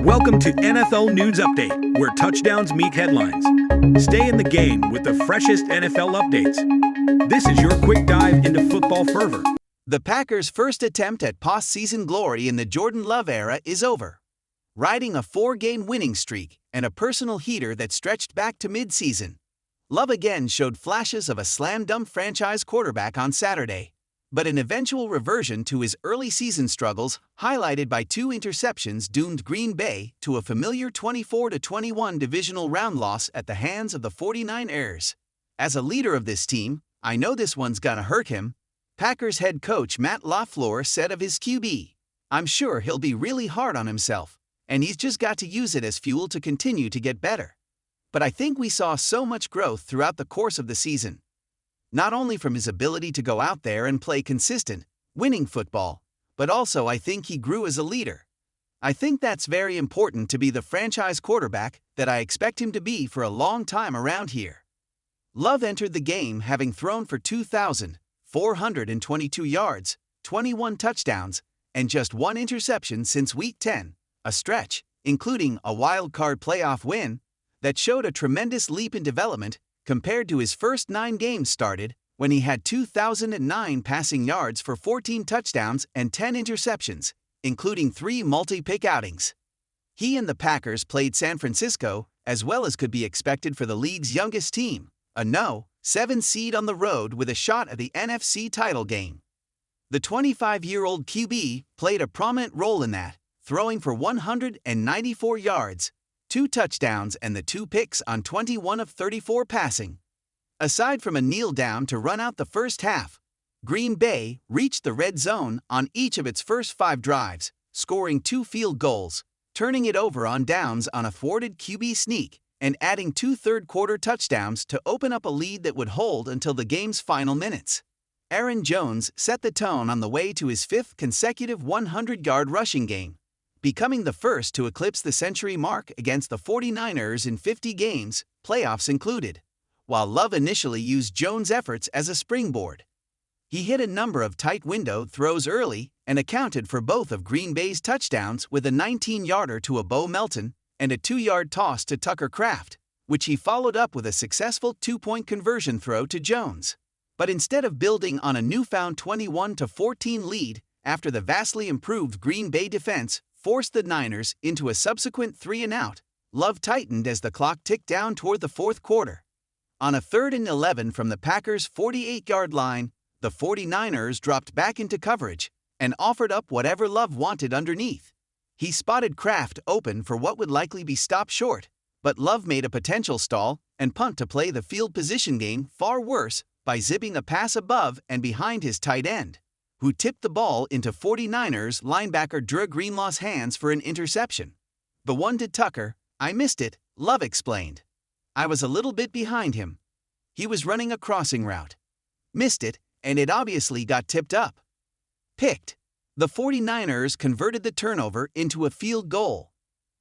Welcome to NFL News Update, where touchdowns meet headlines. Stay in the game with the freshest NFL updates. This is your quick dive into football fervor. The Packers' first attempt at postseason glory in the Jordan Love era is over. Riding a 4-game winning streak and a personal heater that stretched back to mid-season, Love again showed flashes of a slam-dunk franchise quarterback on Saturday, but an eventual reversion to his early season struggles, highlighted by 2 interceptions, doomed Green Bay to a familiar 24-21 divisional round loss at the hands of the 49ers. As a leader of this team, I know this one's gonna hurt him, Packers head coach Matt LaFleur said of his QB. I'm sure he'll be really hard on himself, and he's just got to use it as fuel to continue to get better. But I think we saw so much growth throughout the course of the season. Not only from his ability to go out there and play consistent, winning football, but also I think he grew as a leader. I think that's very important to be the franchise quarterback that I expect him to be for a long time around here. Love entered the game having thrown for 2,422 yards, 21 touchdowns, and just 1 interception since Week 10, a stretch, including a wild-card playoff win, that showed a tremendous leap in development compared to his first 9 games started, when he had 2,009 passing yards for 14 touchdowns and 10 interceptions, including 3 multi-pick outings. He and the Packers played San Francisco, as well as could be expected for the league's youngest team, a 7 seed on the road with a shot at the NFC title game. The 25-year-old QB played a prominent role in that, throwing for 194 yards, 2 touchdowns and the 2 picks on 21 of 34 passing. Aside from a kneel down to run out the first half, Green Bay reached the red zone on each of its first 5 drives, scoring 2 field goals, turning it over on downs on a thwarted QB sneak, and adding 2 third-quarter touchdowns to open up a lead that would hold until the game's final minutes. Aaron Jones set the tone on the way to his 5th consecutive 100-yard rushing game, becoming the first to eclipse the century mark against the 49ers in 50 games, playoffs included, while Love initially used Jones' efforts as a springboard. He hit a number of tight window throws early and accounted for both of Green Bay's touchdowns with a 19-yarder to a Bo Melton and a 2-yard toss to Tucker Kraft, which he followed up with a successful 2-point conversion throw to Jones. But instead of building on a newfound 21-14 lead after the vastly improved Green Bay defense forced the Niners into a subsequent 3-and-out, Love tightened as the clock ticked down toward the 4th quarter. On a 3rd and 11 from the Packers' 48-yard line, the 49ers dropped back into coverage and offered up whatever Love wanted underneath. He spotted Kraft open for what would likely be stopped short, but Love made a potential stall and punt to play the field position game far worse by zipping a pass above and behind his tight end, who tipped the ball into 49ers linebacker Drew Greenlaw's hands for an interception. The one to Tucker, I missed it, Love explained. I was a little bit behind him. He was running a crossing route. Missed it, and it obviously got tipped up. Picked. The 49ers converted the turnover into a field goal.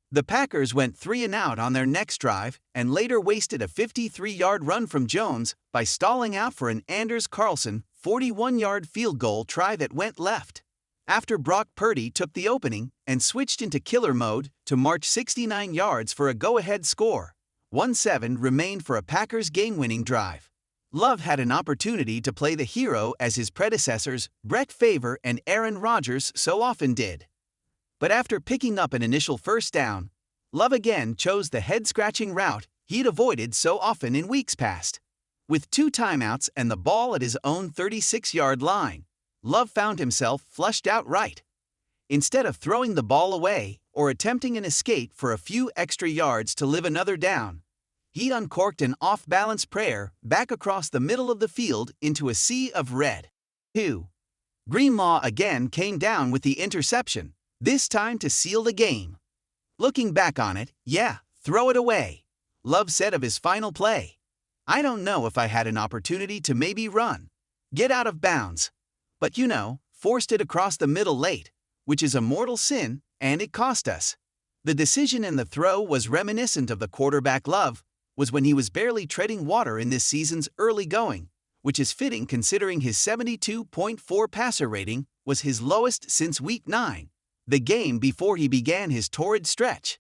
The Packers went 3-and-out on their next drive and later wasted a 53-yard run from Jones by stalling out for an Anders Carlson 41-yard field goal try that went left. After Brock Purdy took the opening and switched into killer mode to march 69 yards for a go-ahead score, 1-7 remained for a Packers game-winning drive. Love had an opportunity to play the hero as his predecessors Brett Favre and Aaron Rodgers so often did. But after picking up an initial first down, Love again chose the head-scratching route he'd avoided so often in weeks past. With 2 timeouts and the ball at his own 36-yard line, Love found himself flushed out right. Instead of throwing the ball away or attempting an escape for a few extra yards to live another down, he uncorked an off-balance prayer back across the middle of the field into a sea of red. 2. Greenlaw again came down with the interception, this time to seal the game. Looking back on it, yeah, throw it away, Love said of his final play. I don't know if I had an opportunity to maybe run, get out of bounds. But forced it across the middle late, which is a mortal sin, and it cost us. The decision and the throw was reminiscent of the quarterback Love was when he was barely treading water in this season's early going, which is fitting considering his 72.4 passer rating was his lowest since Week 9, the game before he began his torrid stretch.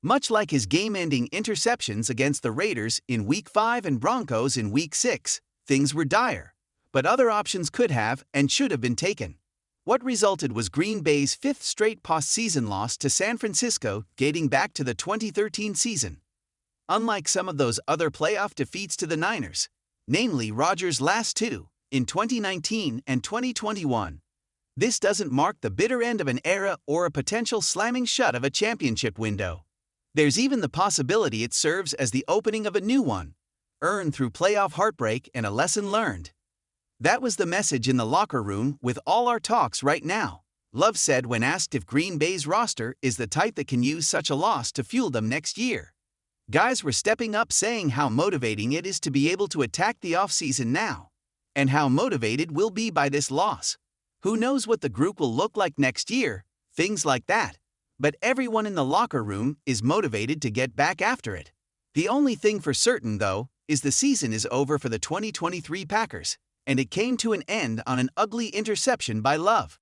Much like his game-ending interceptions against the Raiders in Week 5 and Broncos in Week 6, things were dire, but other options could have and should have been taken. What resulted was Green Bay's fifth straight postseason loss to San Francisco dating back to the 2013 season. Unlike some of those other playoff defeats to the Niners, namely Rodgers' last two, in 2019 and 2021, this doesn't mark the bitter end of an era or a potential slamming shut of a championship window. There's even the possibility it serves as the opening of a new one, earned through playoff heartbreak and a lesson learned. That was the message in the locker room with all our talks right now, Love said when asked if Green Bay's roster is the type that can use such a loss to fuel them next year. Guys were stepping up saying how motivating it is to be able to attack the offseason now, and how motivated we'll be by this loss. Who knows what the group will look like next year, things like that. But everyone in the locker room is motivated to get back after it. The only thing for certain, though, is the season is over for the 2023 Packers, and it came to an end on an ugly interception by Love.